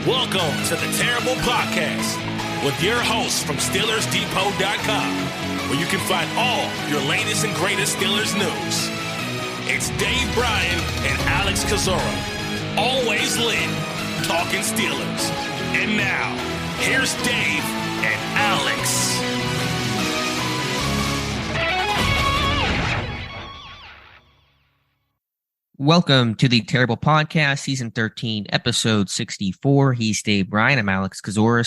Welcome to the Terrible Podcast with your hosts from SteelersDepot.com, where you can find all your latest and greatest Steelers news. It's Dave Bryan and Alex Kozora, always lit, talking Steelers. And now, here's Dave and Alex. Welcome to the Terrible Podcast, Season 13, Episode 64. He's Dave Bryan. I'm Alex Kozora,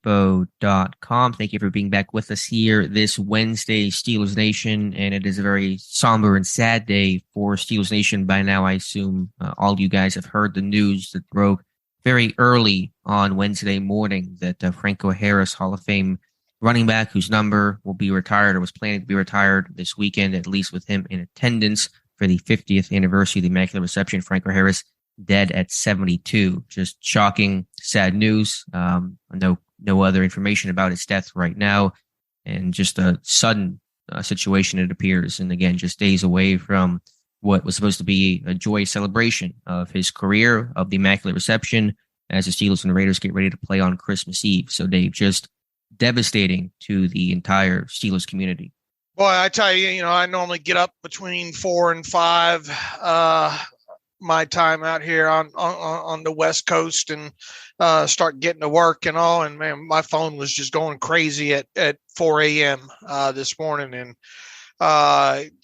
SteelersDepot.com. Thank you for being back with us here this Wednesday, Steelers Nation. And it is a very somber and sad day for Steelers Nation. By now, I assume all of you guys have heard the news that broke very early on Wednesday morning that Franco Harris, Hall of Fame running back, whose number will be retired or was planning to be retired this weekend, at least with him in attendance for the 50th anniversary of the Immaculate Reception. Franco Harris dead at 72. Just shocking, sad news. No other information about his death right now, and just a sudden situation, it appears. And again, just days away from what was supposed to be a joyous celebration of his career, of the Immaculate Reception, as the Steelers and the Raiders get ready to play on Christmas Eve. So, Dave, just devastating to the entire Steelers community. Boy, I tell you, I normally get up between 4 and 5 my time out here on the West Coast and start getting to work and all. And man, my phone was just going crazy at 4 a.m. This morning, and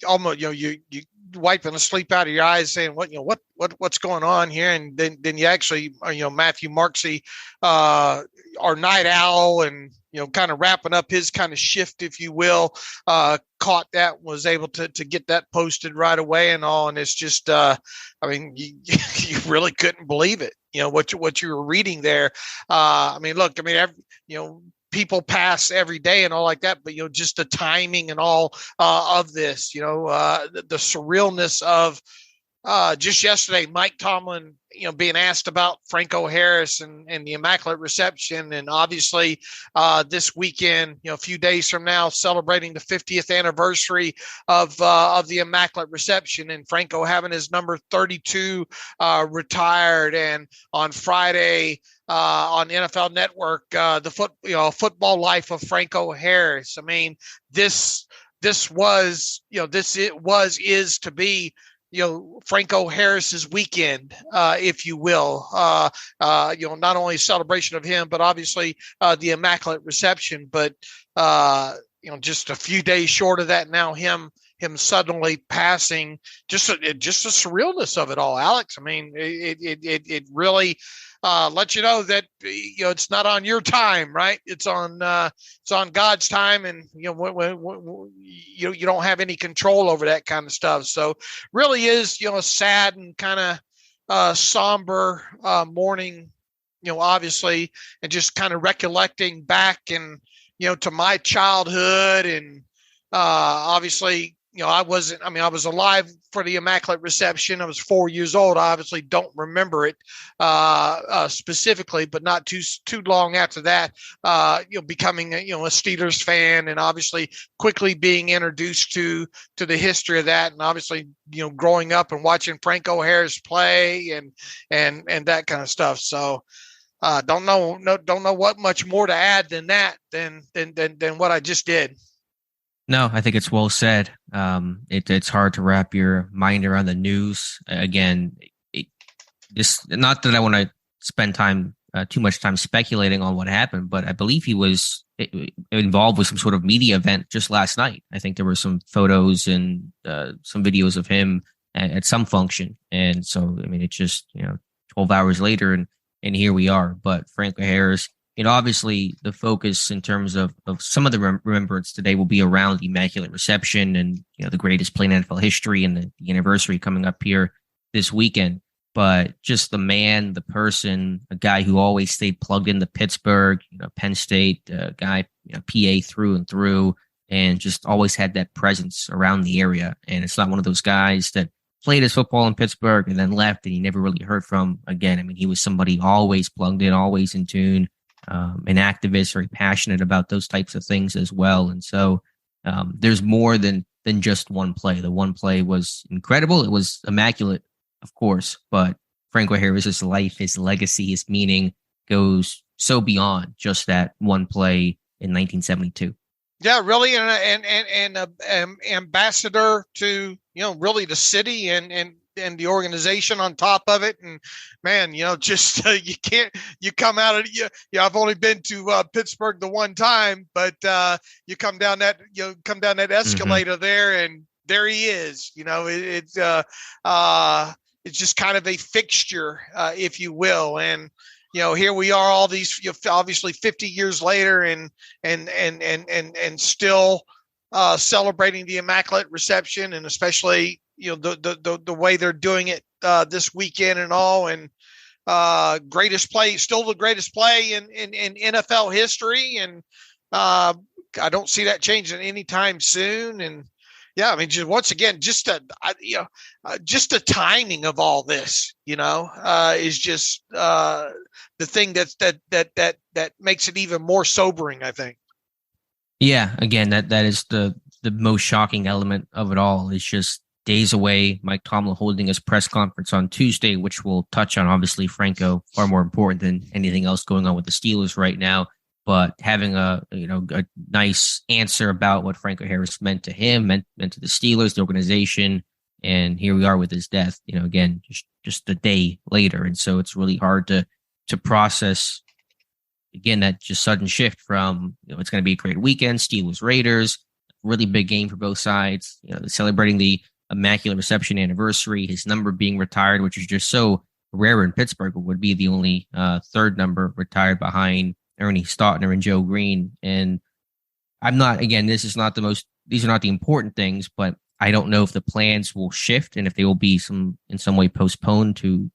almost you wiping the sleep out of your eyes, saying what's going on here, and then you actually Matthew Marksey, our night owl, and kind of wrapping up his kind of shift, if you will, caught that, was able to get that posted right away and all. And it's just, you really couldn't believe it, what you were reading there. People pass every day and all like that, but, just the timing and all of this, the surrealness of just yesterday, Mike Tomlin, being asked about Franco Harris and the Immaculate Reception. And obviously this weekend, a few days from now, celebrating the 50th anniversary of the Immaculate Reception, and Franco having his number 32 retired. And on Friday, on NFL Network, the football life of Franco Harris. I mean, this was to be Franco Harris's weekend, if you will. Not only a celebration of him, but obviously the Immaculate Reception. But just a few days short of that, now him suddenly passing. Just the surrealness of it all, Alex. I mean, it really lets you know that it's not on your time, right? It's on God's time, and when you don't have any control over that kind of stuff. So really is a sad and kind of somber morning, obviously, and just kind of recollecting back and to my childhood, and obviously. I was alive for the Immaculate Reception. I was 4 years old. I obviously don't remember it specifically, but not too long after that, becoming a Steelers fan, and obviously quickly being introduced to the history of that, and obviously growing up and watching Franco Harris play and that kind of stuff. So don't know what much more to add than that than what I just did. No, I think it's well said. It's hard to wrap your mind around the news. Again, not that I want to spend too much time speculating on what happened, but I believe he was involved with some sort of media event just last night. I think there were some photos and some videos of him at some function. And so, it's just, 12 hours later and here we are. But Franco Harris, obviously the focus in terms of some of the remembrance today will be around the Immaculate Reception and, the greatest play in NFL history and the anniversary coming up here this weekend. But just the man, the person, a guy who always stayed plugged into Pittsburgh, Penn State, guy, PA through and through, and just always had that presence around the area. And it's not one of those guys that played his football in Pittsburgh and then left and you never really heard from again. He was somebody always plugged in, always in tune. An activist, very passionate about those types of things as well. And so there's more than just one play. The one play was incredible. It was immaculate, of course, but Franco Harris's life, his legacy, his meaning goes so beyond just that one play in 1972. Yeah, really, and ambassador to really the city and the organization on top of it. And man, just you come out of I've only been to Pittsburgh the one time, but you come down that escalator there, and there he is. It's just kind of a fixture, if you will, and. Here we are, all these obviously 50 years later, and still celebrating the Immaculate Reception, and especially the way they're doing it this weekend and all, and greatest play, still the greatest play in NFL history, and I don't see that changing anytime soon. And yeah, I mean, just once again, just the timing of all this, is just the thing that makes it even more sobering, I think. Yeah, again, that is the most shocking element of it all. It's just days away. Mike Tomlin holding his press conference on Tuesday, which we'll touch on. Obviously, Franco, far more important than anything else going on with the Steelers right now. But having a nice answer about what Franco Harris meant to him, meant to the Steelers, the organization, and here we are with his death. Again, just a day later, and so it's really hard to process. Again, that just sudden shift from it's going to be a great weekend, Steelers Raiders, really big game for both sides. Celebrating the Immaculate Reception anniversary, his number being retired, which is just so rare in Pittsburgh. It would be the only third number retired behind Ernie Stautner and Joe Green. And these are not the important things, but I don't know if the plans will shift and if they will be in some way postponed to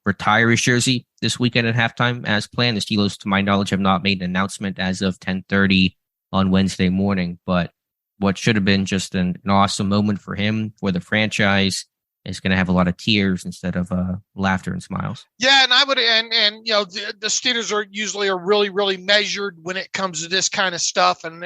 retire his jersey this weekend at halftime as planned. The Steelers, to my knowledge, have not made an announcement as of 10:30 on Wednesday morning, but what should have been just an awesome moment for him, for the franchise, is going to have a lot of tears instead of laughter and smiles. Yeah, and I would, and the Steelers are usually really, really measured when it comes to this kind of stuff, and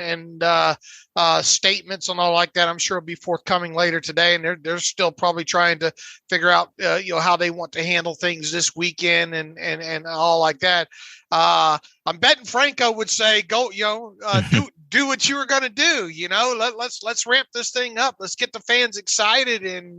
statements and all like that. I'm sure it'll be forthcoming later today, and they're still probably trying to figure out how they want to handle things this weekend and all like that. I'm betting Franco would say, go, do what you were going to do. Let's ramp this thing up. Let's get the fans excited, and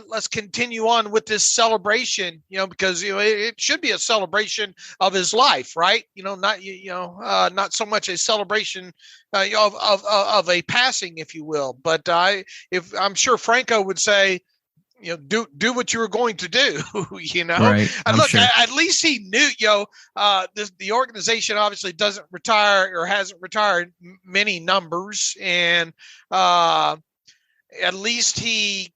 let's continue on with this celebration. Because it should be a celebration of his life, right? Not so much a celebration of a passing, if you will. But I'm sure Franco would say, do what you were going to do, Right. And look, sure. at least he knew, the organization obviously doesn't retire or hasn't retired many numbers. And at least he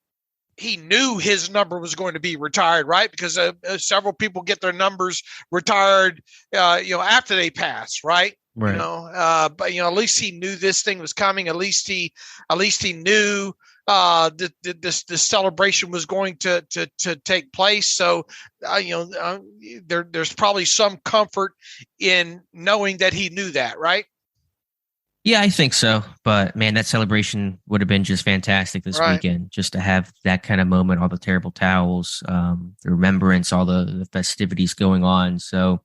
knew his number was going to be retired, right? Because several people get their numbers retired, after they pass, right? Right. But at least he knew this thing was coming. At least he knew this celebration was going to take place. So there's probably some comfort in knowing that he knew that, right? Yeah, I think so. But man, that celebration would have been just fantastic this weekend, just to have that kind of moment, all the terrible towels, the remembrance, all the festivities going on. So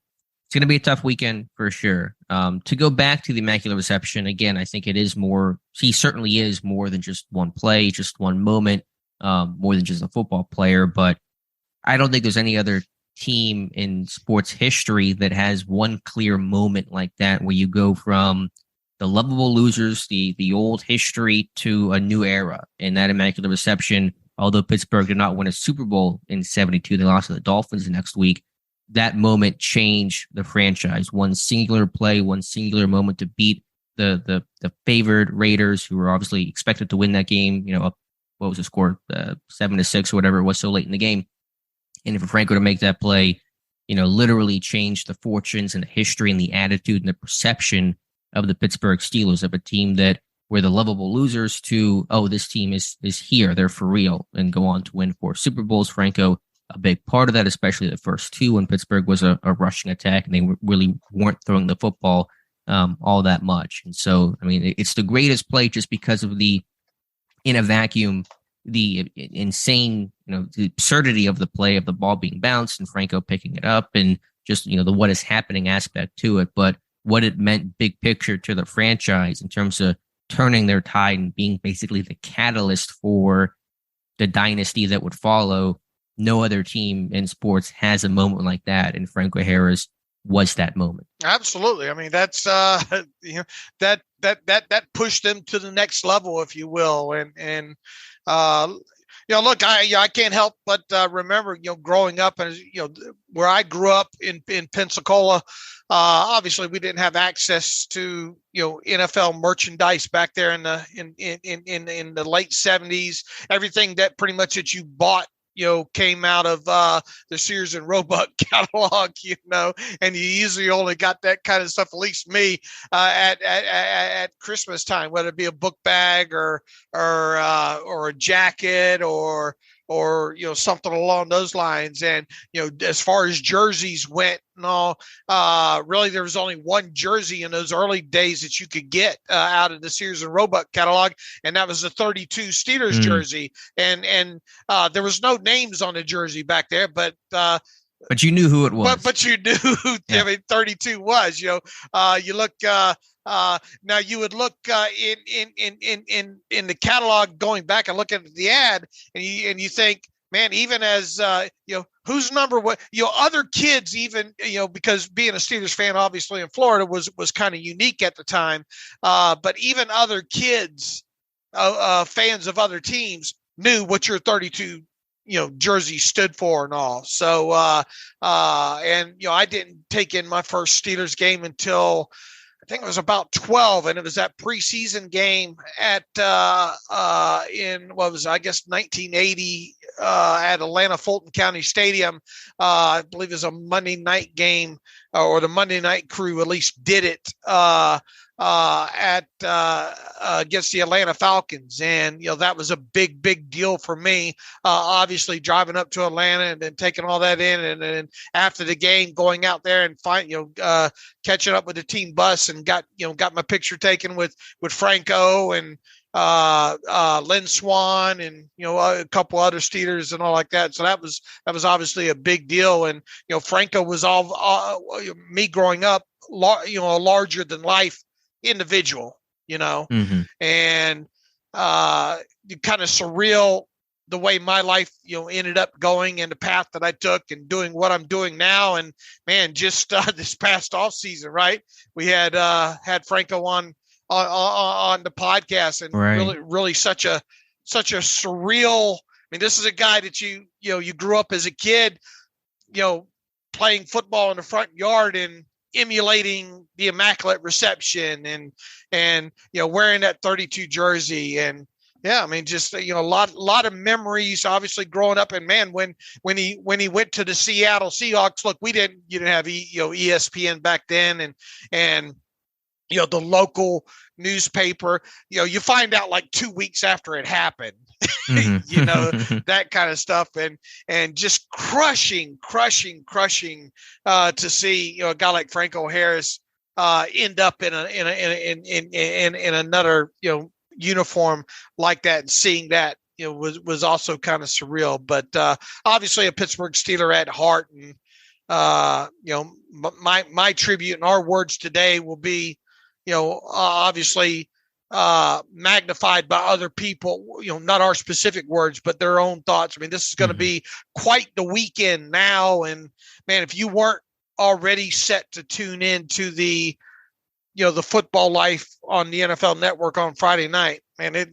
it's going to be a tough weekend for sure. To go back to the Immaculate Reception, again, I think he certainly is more than just one play, just one moment, more than just a football player. But I don't think there's any other team in sports history that has one clear moment like that, where you go from the lovable losers, the old history, to a new era. And that Immaculate Reception, although Pittsburgh did not win a Super Bowl in 72, they lost to the Dolphins the next week. That moment changed the franchise. One singular play, one singular moment to beat the favored Raiders, who were obviously expected to win that game. What was the score? 7-6 or whatever it was, so late in the game. And for Franco to make that play, literally changed the fortunes and the history and the attitude and the perception of the Pittsburgh Steelers, of a team that were the lovable losers to, this team is here, they're for real, and go on to win 4 Super Bowls. Franco, a big part of that, especially the first 2 when Pittsburgh was a rushing attack and they really weren't throwing the football all that much. And so, I mean, it's the greatest play just because of in a vacuum, the insane, the absurdity of the play of the ball being bounced and Franco picking it up and just, the what is happening aspect to it, but what it meant big picture to the franchise in terms of turning their tide and being basically the catalyst for the dynasty that would follow. No other team in sports has a moment like that, and Franco Harris was that moment. Absolutely. I mean, that's that pushed them to the next level, if you will. And look, I can't help but remember, growing up, and where I grew up in Pensacola. Obviously, we didn't have access to NFL merchandise back there in the late 70s. Everything that pretty much that you bought came out of the Sears and Roebuck catalog, and you usually only got that kind of stuff, at least me, at Christmas time, whether it be a book bag or a jacket or something along those lines. And, as far as jerseys went, really there was only one jersey in those early days that you could get out of the Sears and Roebuck catalog, and that was the 32 Steelers jersey. And there was no names on the jersey back there, but you knew who it was. But you knew who 32 was. You look. Now you would look in the catalog, going back and looking at the ad, and you think, man, even as whose number, what other kids, even because being a Steelers fan, obviously in Florida was kind of unique at the time, but even other kids, fans of other teams, knew what your 32 jersey stood for and all. So I didn't take in my first Steelers game until I think it was about 12, and it was that preseason game at in 1980 at Atlanta Fulton County Stadium. I believe it was a Monday night game, or the Monday night crew at least did it against the Atlanta Falcons, and that was a big deal for me. Obviously, driving up to Atlanta and then taking all that in, and then after the game, going out there and catching up with the team bus, and got my picture taken with Franco and Lynn Swan and a couple other Steelers and all like that. So that was obviously a big deal. And Franco was all me growing up, a larger than life individual, and kind of surreal the way my life ended up going, and the path that I took, and doing what I'm doing now. And man, just this past off season, right, we had Franco on the podcast, and really such a surreal. I mean, this is a guy that you grew up as a kid, playing football in the front yard and emulating the Immaculate Reception, and wearing that 32 jersey. And yeah, I mean, just a lot of memories, obviously, growing up. And man, when he went to the Seattle Seahawks, look, you didn't have ESPN back then, and the local newspaper, you find out like 2 weeks after it happened, that kind of stuff, and just crushing to see a guy like Franco Harris end up in another uniform like that, and seeing that was also kind of surreal. But obviously a Pittsburgh Steeler at heart, and my tribute and our words today will be obviously magnified by other people, not our specific words, but their own thoughts. I mean, this is going to be quite the weekend now. And man, if you weren't already set to tune in to the football life on the NFL Network on Friday night, man,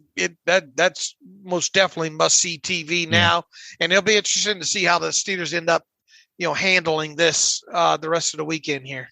that's most definitely must see TV now. And it'll be interesting to see how the Steelers end up, handling this the rest of the weekend here.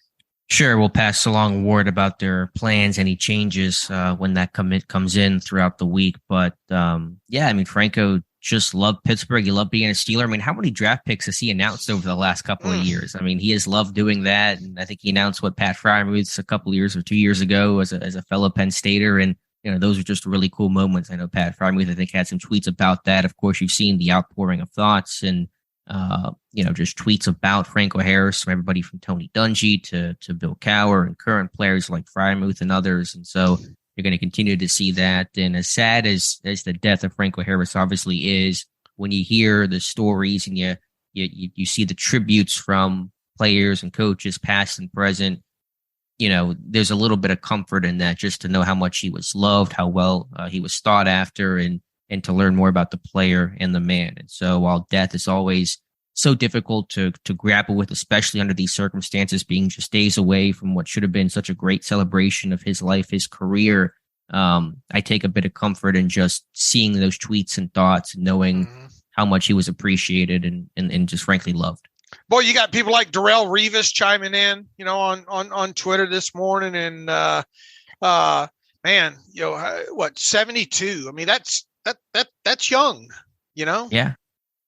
Sure, we'll pass along word about their plans, any changes when that comes in throughout the week. But yeah, I mean, Franco just loved Pittsburgh. He loved being a Steeler. I mean, how many draft picks has he announced over the last couple of years? I mean, he has loved doing that. And I think he announced Pat Freiermuth a couple of years or 2 years ago as a fellow Penn Stater. And, those are just really cool moments. I know Pat Freiermuth, I think, had some tweets about that. Of course, you've seen the outpouring of thoughts and, just tweets about Franco Harris from everybody from Tony Dungy to Bill Cowher and current players like Freiermuth and others. And so you're going to continue to see that. And as sad as the death of Franco Harris obviously is, when you hear the stories and you see the tributes from players and coaches, past and present, there's a little bit of comfort in that, just to know how much he was loved, how well he was thought after, and to learn more about the player and the man. And so while death is always so difficult to grapple with, especially under these circumstances, being just days away from what should have been such a great celebration of his life, his career, I take a bit of comfort in just seeing those tweets and thoughts, and knowing how much he was appreciated and just frankly loved. Boy, you got people like Darrell Revis chiming in, on Twitter this morning, and man, 72? I mean, that's young, Yeah.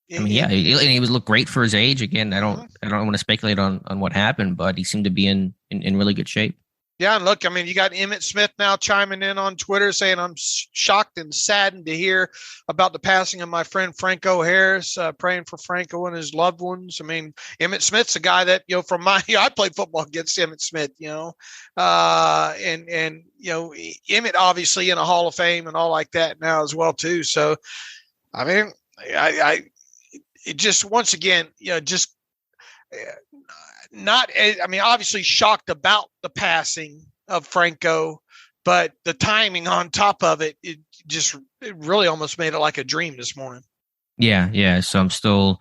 I mean, yeah, and he would look great for his age. Again, I don't want to speculate on what happened, but he seemed to be in really good shape. Yeah, and look, I mean, you got Emmett Smith now chiming in on Twitter saying, I'm shocked and saddened to hear about the passing of my friend Franco Harris, praying for Franco and his loved ones. I mean, Emmett Smith's a guy that, I played football against Emmett Smith, and Emmett obviously in a Hall of Fame and all like that now as well, too. So, I mean, it just, once again, obviously shocked about the passing of Franco, but the timing on top of it, it really almost made it like a dream this morning. Yeah. So I'm still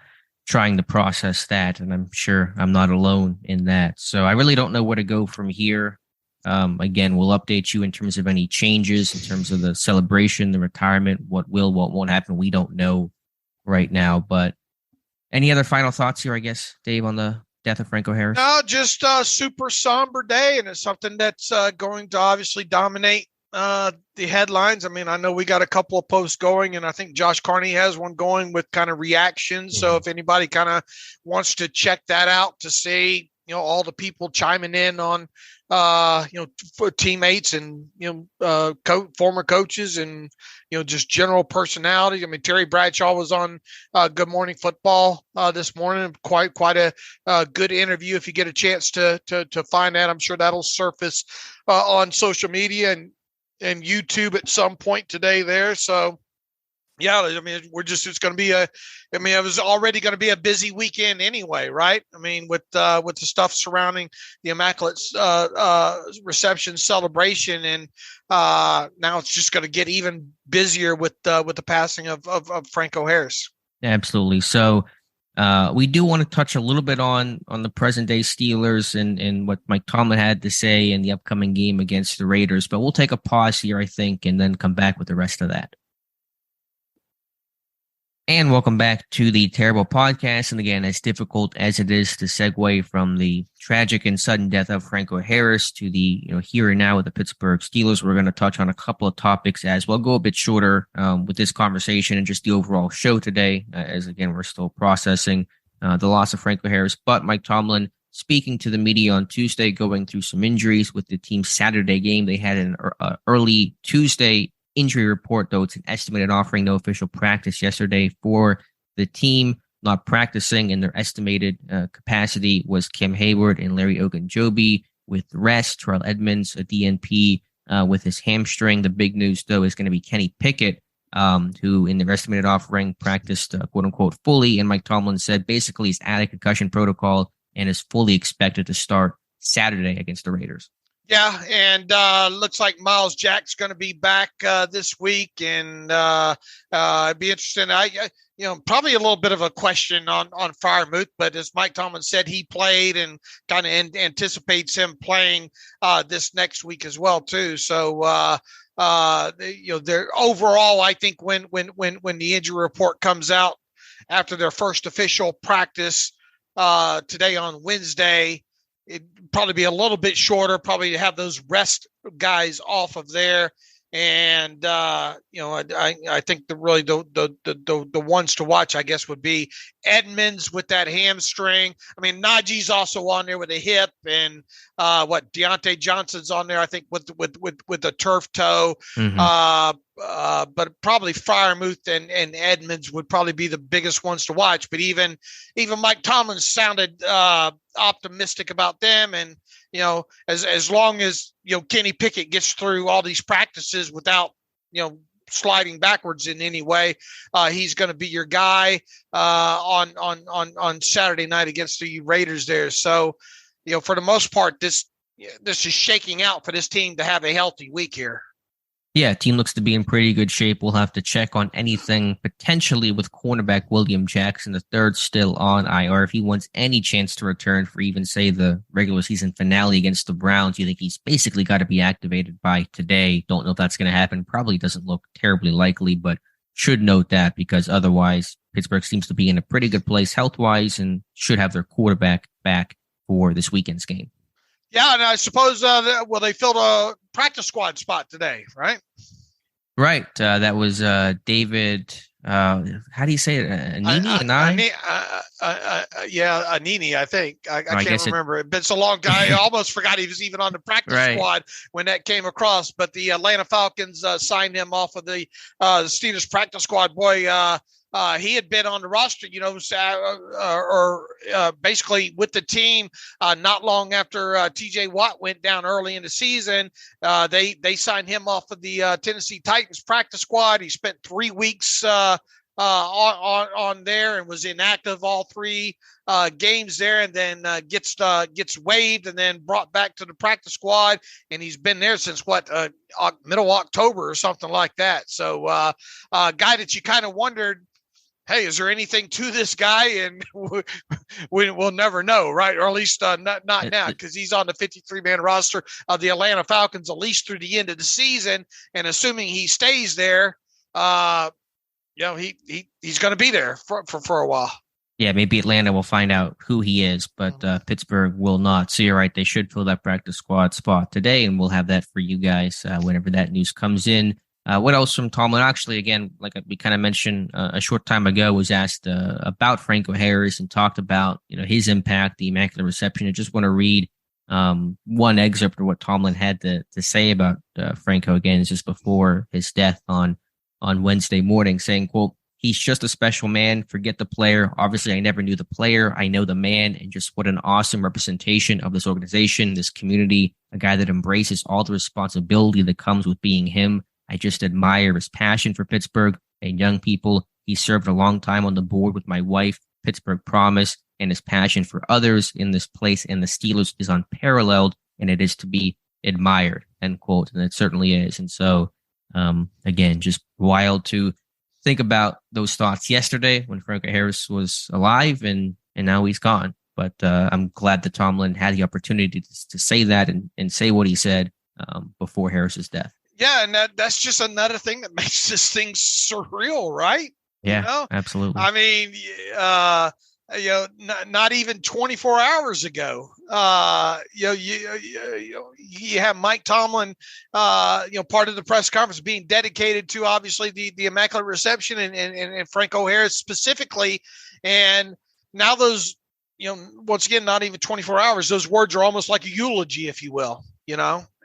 trying to process that, and I'm sure I'm not alone in that. So I really don't know where to go from here. Again, we'll update you in terms of any changes, in terms of the celebration, the retirement, what won't happen. We don't know right now, but any other final thoughts here, I guess, Dave, on the death of Franco Harris? No, just a super somber day, and it's something that's going to obviously dominate the headlines. I mean, I know we got a couple of posts going, and I think Josh Carney has one going with kind of reactions. Mm-hmm. So if anybody kind of wants to check that out to see, all the people chiming in on, for teammates and, former coaches and, just general personality. I mean, Terry Bradshaw was on Good Morning Football this morning. Quite a good interview. If you get a chance to find that, I'm sure that'll surface on social media and YouTube at some point today there. So, yeah, I mean, it's going to be it was already going to be a busy weekend anyway, right? I mean, with the stuff surrounding the Immaculate Reception celebration, and now it's just going to get even busier with the passing of Franco Harris. Absolutely. So we do want to touch a little bit on the present day Steelers and what Mike Tomlin had to say in the upcoming game against the Raiders, but we'll take a pause here, I think, and then come back with the rest of that. And welcome back to the Terrible Podcast. And again, as difficult as it is to segue from the tragic and sudden death of Franco Harris to the here and now with the Pittsburgh Steelers, we're going to touch on a couple of topics as well. Go a bit shorter with this conversation and just the overall show today, as again, we're still processing the loss of Franco Harris. But Mike Tomlin speaking to the media on Tuesday, going through some injuries with the team's Saturday game. They had an early Tuesday injury report, though it's an estimated, offering no official practice yesterday for the team. Not practicing in their estimated capacity was Cam Hayward and Larry Ogunjobi. With the rest, Terrell Edmonds, a DNP with his hamstring. The big news, though, is going to be Kenny Pickett, who in their estimated offering practiced quote-unquote fully, and Mike Tomlin said basically he's out of concussion protocol and is fully expected to start Saturday against the Raiders. Yeah, and looks like Miles Jack's going to be back this week, and it'd be interesting. Probably a little bit of a question on Freiermuth, but as Mike Tomlin said, he played and kind of anticipates him playing this next week as well too. So they're overall, I think when the injury report comes out after their first official practice today on Wednesday, it'd probably be a little bit shorter, probably to have those rest guys off of there. And, I think the ones to watch, I guess, would be Edmonds with that hamstring. I mean, Najee's also on there with a hip, and Deontay Johnson's on there, I think, with the turf toe. Mm-hmm. But probably Freiermuth and Edmonds would probably be the biggest ones to watch. But even Mike Tomlin sounded optimistic about them, and as long as, Kenny Pickett gets through all these practices without, sliding backwards in any way, he's going to be your guy on Saturday night against the Raiders there. So, for the most part, this is shaking out for this team to have a healthy week here. Yeah, team looks to be in pretty good shape. We'll have to check on anything potentially with cornerback William Jackson, the third, still on IR. If he wants any chance to return for even, say, the regular season finale against the Browns, you think he's basically got to be activated by today. Don't know if that's going to happen. Probably doesn't look terribly likely, but should note that because otherwise Pittsburgh seems to be in a pretty good place health-wise and should have their quarterback back for this weekend's game. Yeah, and I suppose, they filled a practice squad spot today, right? Right. That was David. How do you say it? Anini? Anini, I think. I can't remember. It's been so long, I almost forgot he was even on the practice squad when that came across. But the Atlanta Falcons signed him off of the Steelers practice squad. Boy, he had been on the roster, basically with the team not long after T.J. Watt went down early in the season. They signed him off of the Tennessee Titans practice squad. He spent 3 weeks on there and was inactive all 3 games there, and then gets waived and then brought back to the practice squad. And he's been there since middle October or something like that. So a guy that you kind of wondered, hey, is there anything to this guy? And we'll never know, right? Or at least not now, because he's on the 53-man roster of the Atlanta Falcons at least through the end of the season. And assuming he stays there, he's going to be there for a while. Yeah, maybe Atlanta will find out who he is, but Pittsburgh will not. So you're right, they should fill that practice squad spot today, and we'll have that for you guys whenever that news comes in. What else from Tomlin? Actually, again, like we kind of mentioned a short time ago, was asked about Franco Harris and talked about his impact, the Immaculate Reception. I just want to read one excerpt of what Tomlin had to say about Franco. Again, it's just before his death on Wednesday morning, saying, quote, "He's just a special man. Forget the player. Obviously, I never knew the player. I know the man, and just what an awesome representation of this organization, this community, a guy that embraces all the responsibility that comes with being him. I just admire his passion for Pittsburgh and young people. He served a long time on the board with my wife, Pittsburgh Promise, and his passion for others in this place and the Steelers is unparalleled, and it is to be admired," end quote. And it certainly is. And so, again, just wild to think about those thoughts yesterday when Franco Harris was alive and now he's gone. But I'm glad that Tomlin had the opportunity to say that and say what he said before Harris's death. Yeah, and that's just another thing that makes this thing surreal, right? Yeah, absolutely. I mean, not even 24 hours ago, you have Mike Tomlin, part of the press conference being dedicated to obviously the Immaculate Reception and Franco Harris specifically. And now those, once again, not even 24 hours, those words are almost like a eulogy, if you will,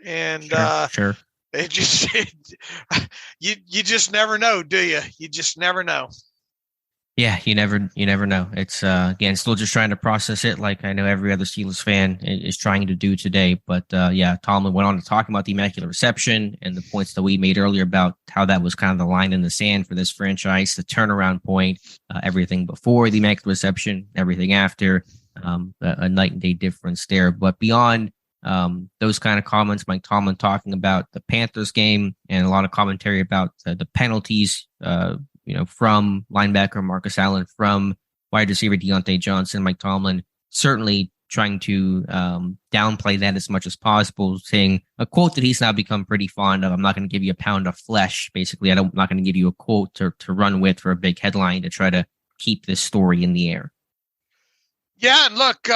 and sure. It just you just never know, do you? You just never know. Yeah, you never know. It's again still just trying to process it, like I know every other Steelers fan is trying to do today. But Tomlin went on to talk about the Immaculate Reception and the points that we made earlier about how that was kind of the line in the sand for this franchise, the turnaround point, everything before the Immaculate Reception, everything after, a night and day difference there. But beyond those kind of comments, Mike Tomlin talking about the Panthers game and a lot of commentary about the penalties, from linebacker Marcus Allen, from wide receiver Deontay Johnson. Mike Tomlin certainly trying to downplay that as much as possible, saying a quote that he's now become pretty fond of. I'm not going to give you a pound of flesh. Basically, I'm not going to give you a quote to run with for a big headline to try to keep this story in the air. Yeah, and look,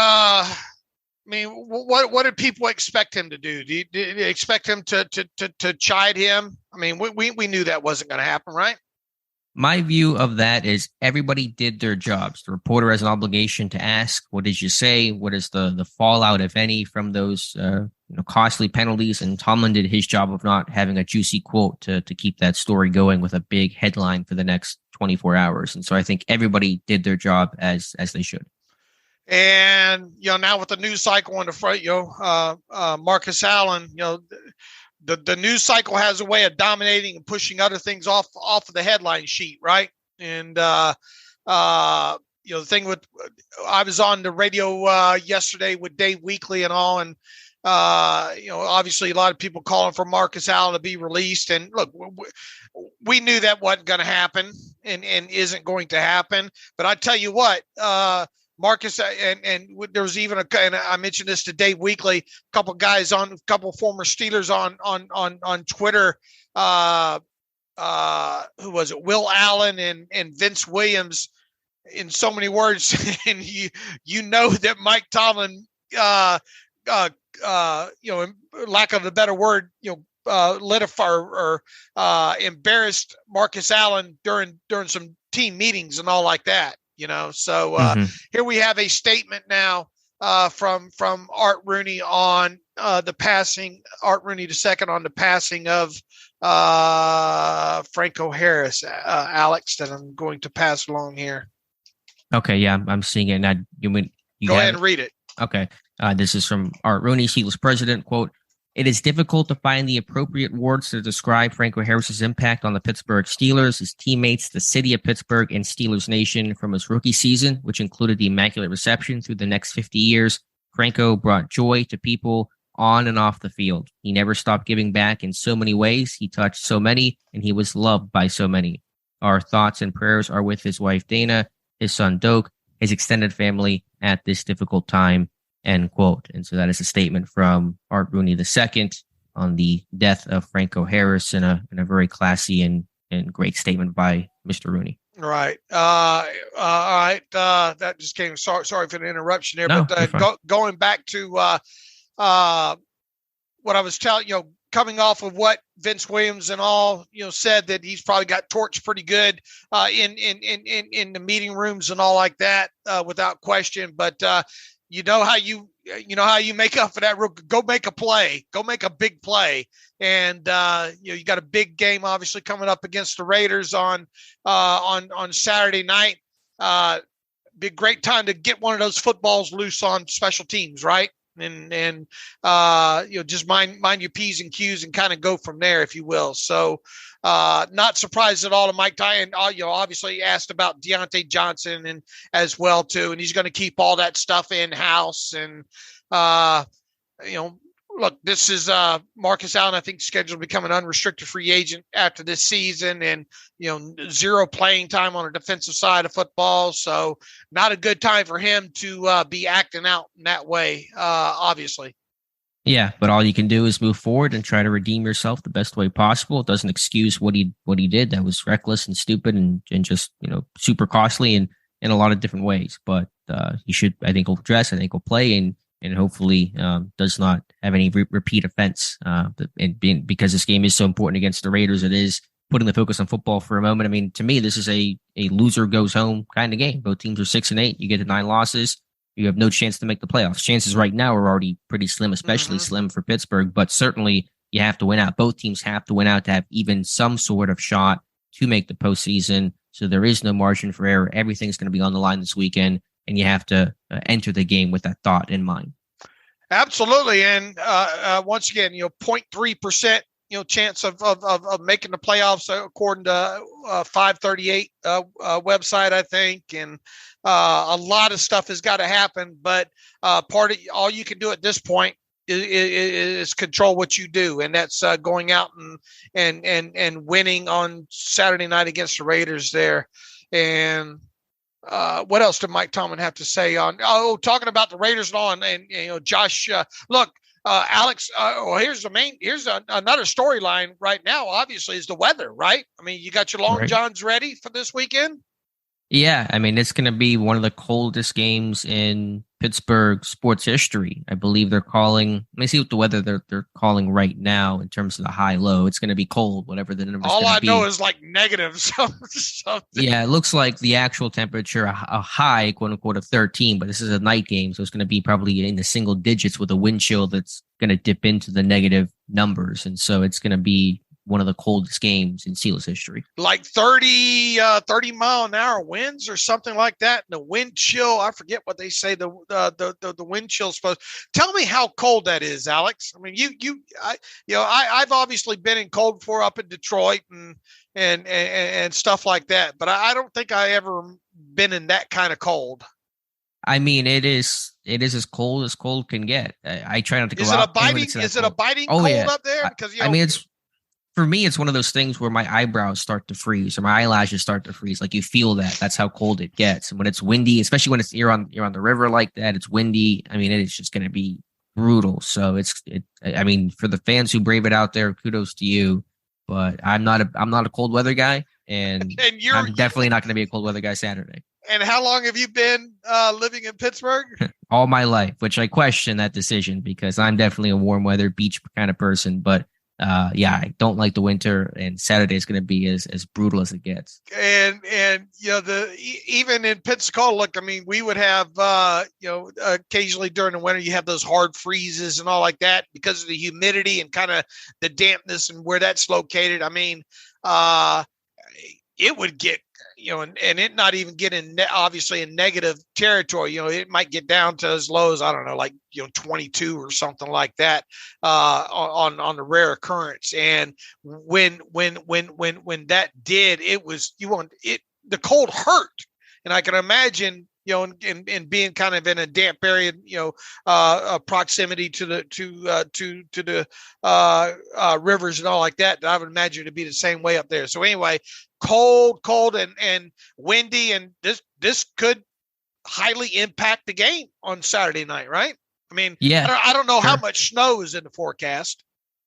what did people expect him to do? Did you expect him to chide him? I mean, we knew that wasn't going to happen, right? My view of that is everybody did their jobs. The reporter has an obligation to ask, what did you say? What is the fallout, if any, from those costly penalties? And Tomlin did his job of not having a juicy quote to keep that story going with a big headline for the next 24 hours. And so I think everybody did their job as they should. And, now with the news cycle on the front, Marcus Allen, the news cycle has a way of dominating and pushing other things off of the headline sheet, right? And the thing with, I was on the radio yesterday with Dave Weekly and all, and obviously a lot of people calling for Marcus Allen to be released. And look, we knew that wasn't going to happen and isn't going to happen. But I tell you what, Marcus, and there was even and I mentioned this to Dave Weekly, a couple former Steelers on Twitter. Who was it? Will Allen and Vince Williams, in so many words, and you know that Mike Tomlin, in lack of a better word, embarrassed Marcus Allen during some team meetings and all like that. So here we have a statement now from Art Rooney on the passing, Art Rooney II on the passing of Franco Harris, Alex, that I'm going to pass along here. Okay, yeah, I'm seeing it. Now, you go ahead and read it. Okay, this is from Art Rooney, Steelers president, quote, "It is difficult to find the appropriate words to describe Franco Harris's impact on the Pittsburgh Steelers, his teammates, the city of Pittsburgh, and Steelers Nation from his rookie season, which included the Immaculate Reception through the next 50 years. Franco brought joy to people on and off the field. He never stopped giving back in so many ways. He touched so many, and he was loved by so many. Our thoughts and prayers are with his wife, Dana, his son, Doak, his extended family at this difficult time," end quote. And so that is a statement from Art Rooney II on the death of Franco Harris in a very classy and great statement by Mr. Rooney. Right. All right. That just came. Sorry for the interruption there. No, but going back to what I was telling coming off of what Vince Williams and all said, that he's probably got torched pretty good in the meeting rooms and all like that, without question. But how you make up for that. Go make a play. Go make a big play. And you got a big game obviously coming up against the Raiders on Saturday night. Be a great time to get one of those footballs loose on special teams, right? And just mind your P's and Q's and kind of go from there, if you will. So not surprised at all to Mike Tomlin. Obviously asked about Deontay Johnson and as well too, and he's going to keep all that stuff in house. And look, this is Marcus Allen, I think, scheduled to become an unrestricted free agent after this season, and zero playing time on the defensive side of football. So not a good time for him to be acting out in that way, obviously. Yeah, but all you can do is move forward and try to redeem yourself the best way possible. It doesn't excuse what he did. That was reckless and stupid and just super costly in a lot of different ways. But he should, I think, will address. I think will play and hopefully does not have any repeat offense. Because this game is so important against the Raiders, it is putting the focus on football for a moment. I mean, to me, this is a loser goes home kind of game. Both teams are 6-8. You get to 9 losses. You have no chance to make the playoffs. Chances right now are already pretty slim, especially slim for Pittsburgh, but certainly you have to win out. Both teams have to win out to have even some sort of shot to make the postseason. So there is no margin for error. Everything's going to be on the line this weekend, and you have to enter the game with that thought in mind. Absolutely. And once again, 0.3%, chance of making the playoffs, according to 538 website, I think. And a lot of stuff has got to happen, but part of all you can do at this point is control what you do. And that's going out and winning on Saturday night against the Raiders there. And what else did Mike Tomlin have to say on? Talking about the Raiders and all, and Josh. Look, Alex. Here's another storyline right now. Obviously, is the weather, right? I mean, you got your long johns ready for this weekend. Yeah, I mean, it's going to be one of the coldest games in Pittsburgh sports history. I believe they're calling. Let me see what the weather they're calling right now in terms of the high-low. It's going to be cold, whatever the number is. All I know is like negative. Yeah, it looks like the actual temperature, a high, quote unquote, of 13, but this is a night game, so it's going to be probably in the single digits with a wind chill that's going to dip into the negative numbers, and so it's going to be one of the coldest games in Steelers history. Like 30 mile an hour winds or something like that. And the wind chill, I forget what they say. The wind chill is supposed. Tell me how cold that is, Alex. I mean, I've obviously been in cold before up in Detroit and stuff like that, but I don't think I ever been in that kind of cold. I mean, it is as cold can get. I try not to go out. Is it a biting cold up there? Because I mean, for me, it's one of those things where my eyebrows start to freeze or my eyelashes start to freeze. Like you feel that. That's how cold it gets. And when it's windy, especially when you're on the river like that, it's windy. I mean, it is just going to be brutal. So I mean, for the fans who brave it out there, kudos to you. But I'm not a cold weather guy, and I'm definitely not going to be a cold weather guy Saturday. And how long have you been living in Pittsburgh? All my life, which I question that decision because I'm definitely a warm weather beach kind of person. But I don't like the winter, and Saturday is going to be as brutal as it gets. And even in Pensacola, look, I mean, we would have occasionally during the winter you have those hard freezes and all like that because of the humidity and kind of the dampness and where that's located. I mean, it would get. And it not even get obviously in negative territory. It might get down to as low as, I don't know, like, 22 or something like that on the rare occurrence. And when that did, it was, the cold hurt. And I can imagine, and being kind of in a damp area, proximity to the rivers and all like that, I would imagine it to be the same way up there. So anyway, cold and windy, and this could highly impact the game on Saturday night, right? I mean, I don't know how much snow is in the forecast.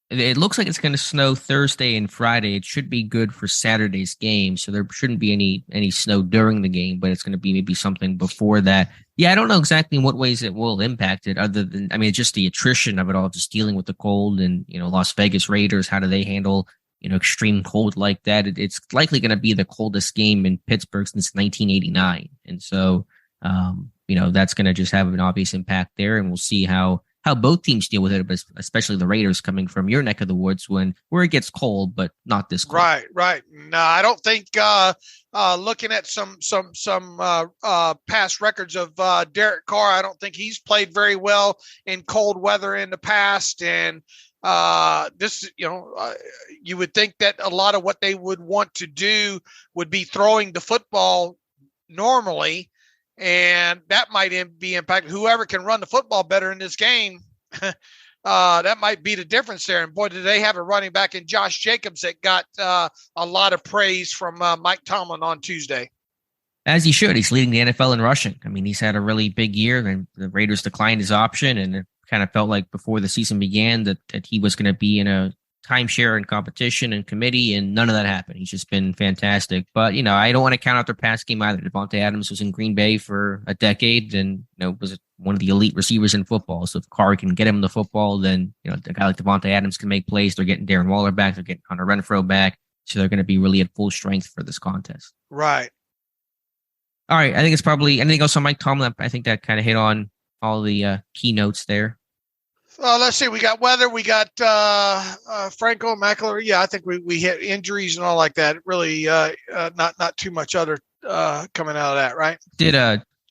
It looks like it's going to snow Thursday and Friday. It should be good for Saturday's game, so there shouldn't be any snow during the game, but it's going to be maybe something before that. Yeah, I don't know exactly in what ways it will impact it, other than, I mean, just the attrition of it all, just dealing with the cold and, Las Vegas Raiders, how do they handle, extreme cold like that? It's likely going to be the coldest game in Pittsburgh since 1989. And so, that's going to just have an obvious impact there, and we'll see how both teams deal with it, but especially the Raiders coming from your neck of the woods where it gets cold, but not this cold. Right. No, I don't think looking at some past records of Derek Carr, I don't think he's played very well in cold weather in the past. And this, you would think that a lot of what they would want to do would be throwing the football normally. And that might be impacted. Whoever can run the football better in this game, that might be the difference there. And boy, did they have a running back in Josh Jacobs that got a lot of praise from Mike Tomlin on Tuesday. As he should. He's leading the NFL in rushing. I mean, he's had a really big year, and the Raiders declined his option, and it kind of felt like before the season began that he was going to be in a timeshare and competition and committee, and none of that happened. He's just been fantastic. But, I don't want to count out their pass game either. Devontae Adams was in Green Bay for a decade and, was one of the elite receivers in football. So if Carr can get him the football, then, a guy like Devontae Adams can make plays. They're getting Darren Waller back. They're getting Hunter Renfrow back. So they're going to be really at full strength for this contest. Right. All right. I think it's probably anything else on Mike Tomlin. I think that kind of hit on all the keynotes there. Let's see. We got weather. We got Franco, Immaculate. Yeah, I think we hit injuries and all like that. Really, not too much other coming out of that, right? Did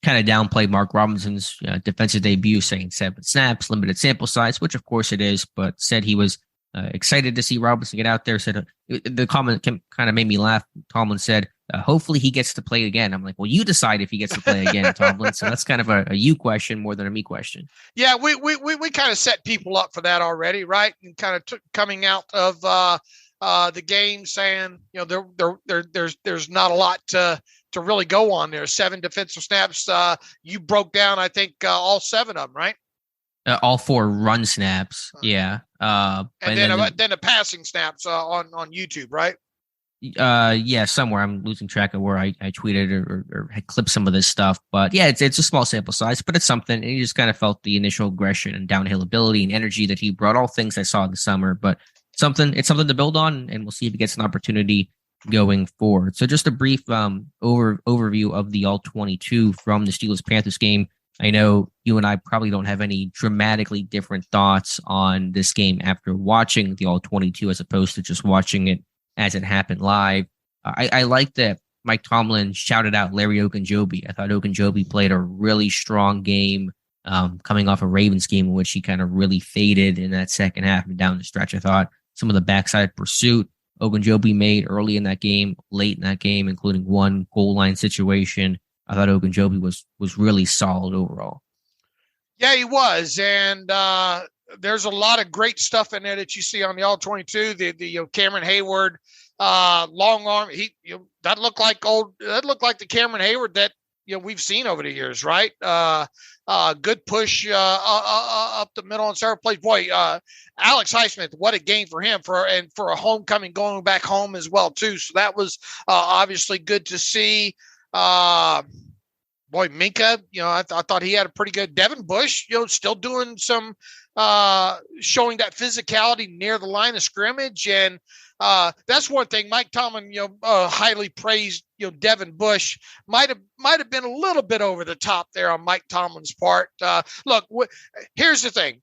kind of downplay Mark Robinson's defensive debut, saying 7 snaps, limited sample size, which of course it is, but said he was excited to see Robinson get out there. Said the comment kind of made me laugh. Tomlin said, hopefully he gets to play again. I'm like, well, you decide if he gets to play again, Tomlin. So that's kind of a you question more than a me question. Yeah, we kind of set people up for that already, right? And kind of coming out of the game saying, there's not a lot to really go on there. 7 defensive snaps. You broke down, I think, all 7 of them, right? All 4 run snaps. Yeah. And then the passing snaps on YouTube, right? Yeah, somewhere I'm losing track of where I tweeted or had clipped some of this stuff, but yeah, it's a small sample size, but it's something. And you just kind of felt the initial aggression and downhill ability and energy that he brought, all things I saw in the summer, but it's something to build on, and we'll see if he gets an opportunity going forward. So just a brief overview of the all 22 from the Steelers-Panthers game. I know you and I probably don't have any dramatically different thoughts on this game after watching the All-22 as opposed to just watching it as it happened live. I like that Mike Tomlin shouted out Larry Ogunjobi. I thought Ogunjobi played a really strong game coming off a Ravens game in which he kind of really faded in that second half and down the stretch. I thought some of the backside pursuit Ogunjobi made early in that game, late in that game, including one goal line situation. I thought Ogunjobi was really solid overall. Yeah, he was. And there's a lot of great stuff in there that you see on the All-22. The Cameron Hayward long arm. That looked like the Cameron Hayward that we've seen over the years, right? Good push up the middle and several plays. Boy, Alex Highsmith, what a game for him for a homecoming, going back home as well too. So that was obviously good to see. Boy, Minka, I thought he had a pretty good. Devin Bush, still doing some showing that physicality near the line of scrimmage, and that's one thing. Mike Tomlin, highly praised. Devin Bush might have been a little bit over the top there on Mike Tomlin's part. Look, here's the thing.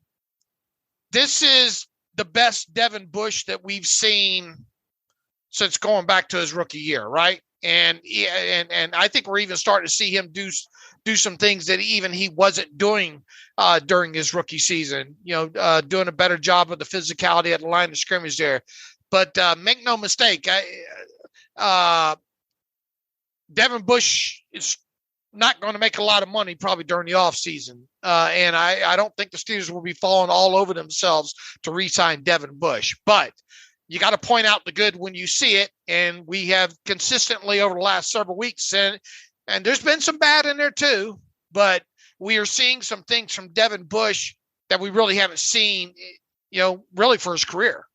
This is the best Devin Bush that we've seen since going back to his rookie year, right? And I think we're even starting to see him do some things that even he wasn't doing during his rookie season. Doing a better job of the physicality at the line of scrimmage there. But make no mistake, Devin Bush is not going to make a lot of money probably during the offseason. And I don't think the Steelers will be falling all over themselves to re-sign Devin Bush. But you got to point out the good when you see it. And we have consistently over the last several weeks, and there's been some bad in there too, but we are seeing some things from Devin Bush that we really haven't seen, really for his career.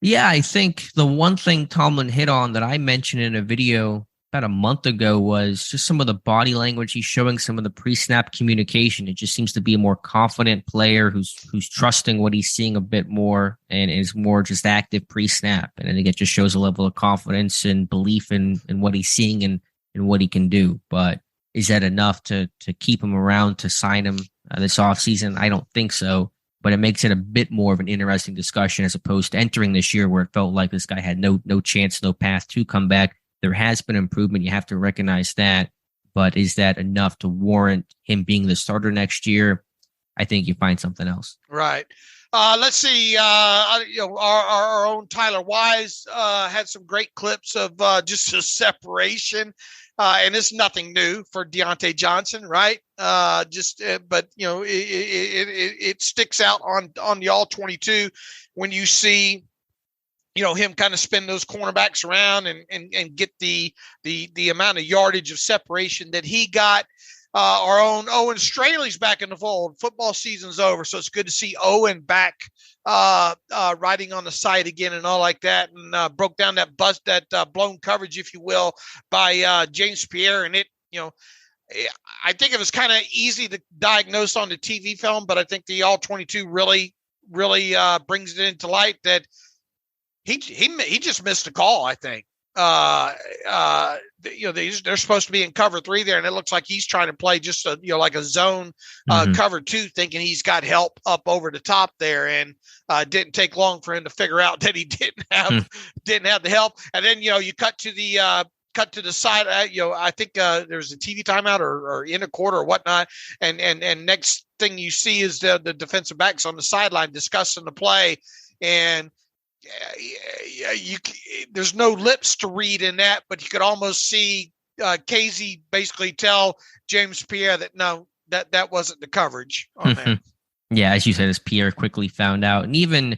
Yeah, I think the one thing Tomlin hit on that I mentioned in a video about a month ago was just some of the body language he's showing, some of the pre-snap communication. It just seems to be a more confident player who's trusting what he's seeing a bit more and is more just active pre-snap. And I think it just shows a level of confidence and belief in what he's seeing and what he can do. But is that enough to keep him around, to sign him this offseason? I don't think so. But it makes it a bit more of an interesting discussion as opposed to entering this year where it felt like this guy had no chance, no path to come back. There has been improvement. You have to recognize that. But is that enough to warrant him being the starter next year? I think you find something else. Right. Let's see. Our own Tyler Wise had some great clips of just a separation. And it's nothing new for Deontay Johnson, right? But it sticks out on the All-22 when you see, him kind of spin those cornerbacks around and get the amount of yardage of separation that he got. Our own Owen Straley's back in the fold. Football season's over, so it's good to see Owen back riding on the side again and all like that, and broke down that blown coverage, if you will, by James Pierre. And I think it was kind of easy to diagnose on the TV film, but I think the All-22 really brings it into light that he just missed a call. I think they're supposed to be in cover 3 there, and it looks like he's trying to play just like a zone cover 2, thinking he's got help up over the top there, and didn't take long for him to figure out that he didn't have the help. And then you cut to the side. I think there's a TV timeout or in a quarter or whatnot, and next thing you see is the defensive backs on the sideline discussing the play, and there's no lips to read in that, but you could almost see Casey basically tell James Pierre that no, that wasn't the coverage on that. Yeah, as you said, as Pierre quickly found out, and even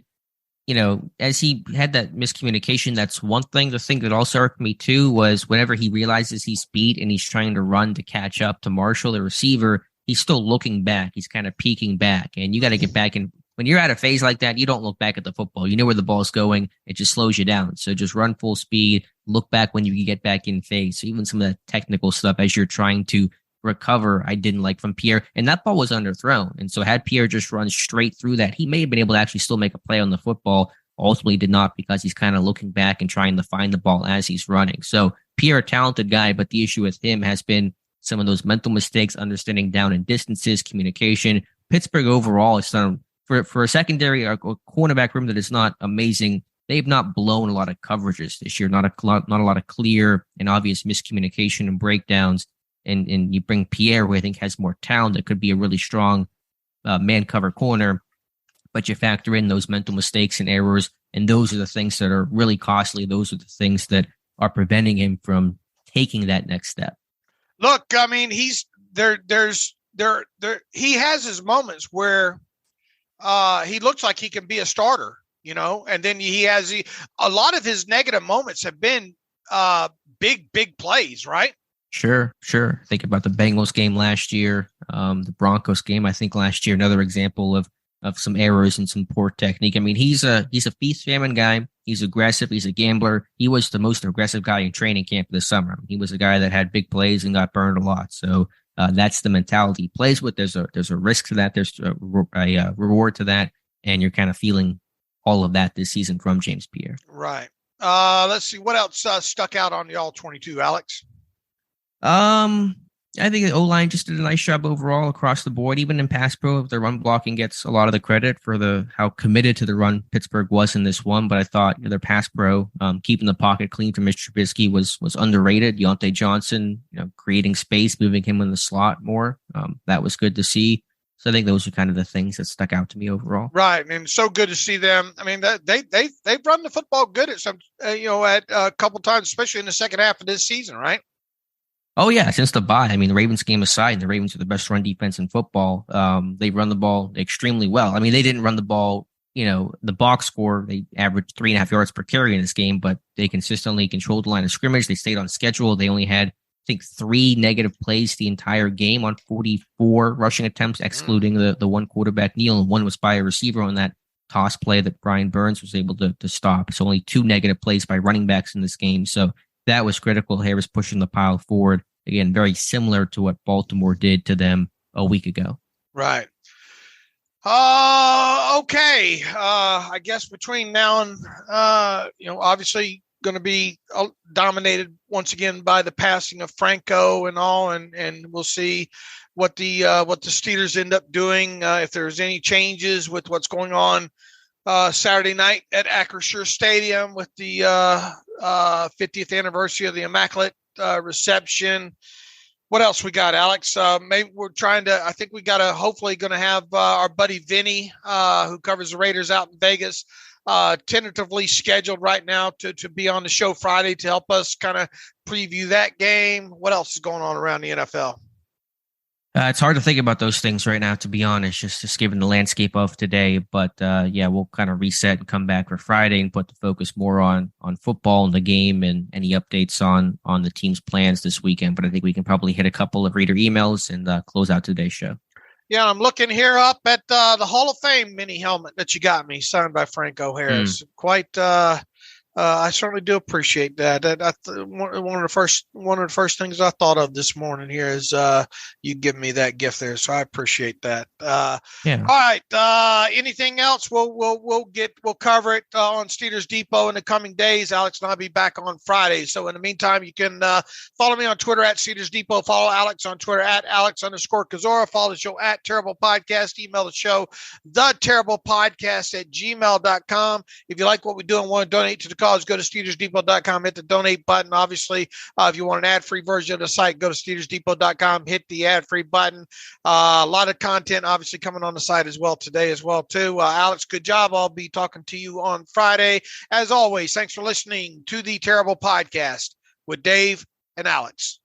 as he had that miscommunication, that's one thing. The thing that also irked me too was whenever he realizes he's beat and he's trying to run to catch up to Marshall, the receiver, he's still looking back. He's kind of peeking back, and you got to get back in. When you're at a phase like that, you don't look back at the football. You know where the ball's going. It just slows you down. So just run full speed, look back when you get back in phase. So even some of that technical stuff as you're trying to recover, I didn't like from Pierre. And that ball was underthrown. And so had Pierre just run straight through that, he may have been able to actually still make a play on the football. Ultimately did not, because he's kind of looking back and trying to find the ball as he's running. So Pierre, a talented guy, but the issue with him has been some of those mental mistakes, understanding down and distances, communication. Pittsburgh overall has done for a secondary or cornerback room that is not amazing. They've not blown a lot of coverages this year, not a lot of clear and obvious miscommunication and breakdowns. And you bring Pierre, who I think has more talent, that could be a really strong man cover corner, but you factor in those mental mistakes and errors, and those are the things that are really costly. Those are the things that are preventing him from taking that next step. Look, I mean, he's there. He has his moments where he looks like he can be a starter, and then he has a lot of his negative moments have been big plays, right? Sure. Think about the Bengals game last year, the Broncos game, I think last year, another example of some errors and some poor technique. I mean, he's a feast famine guy. He's aggressive. He's a gambler. He was the most aggressive guy in training camp this summer. I mean, he was a guy that had big plays and got burned a lot. So that's the mentality he plays with. There's a risk to that. There's a reward to that. And you're kind of feeling all of that this season from James Pierre. Right. Let's see what else stuck out on the All-22, Alex. I think the O-line just did a nice job overall across the board. Even in pass pro, the run blocking gets a lot of the credit for how committed to the run Pittsburgh was in this one. But I thought their pass pro, keeping the pocket clean for Mitch Trubisky was underrated. Deontay Johnson, creating space, moving him in the slot more. That was good to see. So I think those are kind of the things that stuck out to me overall. Right, and so good to see them. I mean, they've run the football good at some, at a couple times, especially in the second half of this season, right? Oh, yeah, since the bye. I mean, the Ravens game aside, the Ravens are the best run defense in football. They run the ball extremely well. I mean, they didn't run the ball, the box score, they averaged 3.5 yards per carry in this game, but they consistently controlled the line of scrimmage. They stayed on schedule. They only had, I think, 3 negative plays the entire game on 44 rushing attempts, excluding the one quarterback kneel, and one was by a receiver on that toss play that Brian Burns was able to stop. So only 2 negative plays by running backs in this game. So that was critical. Harris pushing the pile forward. Again, very similar to what Baltimore did to them a week ago. Right. Okay. I guess between now and, obviously going to be dominated once again by the passing of Franco and all, and we'll see what the Steelers end up doing. If there's any changes with what's going on Saturday night at Acrisure Stadium with the 50th anniversary of the Immaculate Reception. What else we got, Alex? Maybe we're I think we got hopefully going to have our buddy Vinny, who covers the Raiders out in Vegas, tentatively scheduled right now to be on the show Friday to help us kind of preview that game. What else is going on around the NFL? It's hard to think about those things right now, to be honest, just given the landscape of today. But we'll kind of reset and come back for Friday and put the focus more on football and the game and any updates on the team's plans this weekend. But I think we can probably hit a couple of reader emails and close out today's show. Yeah, I'm looking here up at the Hall of Fame mini helmet that you got me, signed by Franco Harris. Quite. I certainly do appreciate that. One of the first things I thought of this morning here is you give me that gift there, so I appreciate that. All right. Anything else? We'll cover it on Steelers Depot in the coming days. Alex and I'll be back on Friday. So in the meantime, you can follow me on Twitter at Steelers Depot. Follow Alex on Twitter at Alex_Kozora. Follow the show at Terrible Podcast. Email the show theterriblepodcast@gmail.com. If you like what we do and want to donate to the cause, go to SteelersDepot.com, hit the donate button. Obviously, if you want an ad-free version of the site, go to SteelersDepot.com, hit the ad-free button. A lot of content obviously coming on the site as well today as well too. Alex, good job. I'll be talking to you on Friday. As always, thanks for listening to the Terrible Podcast with Dave and Alex.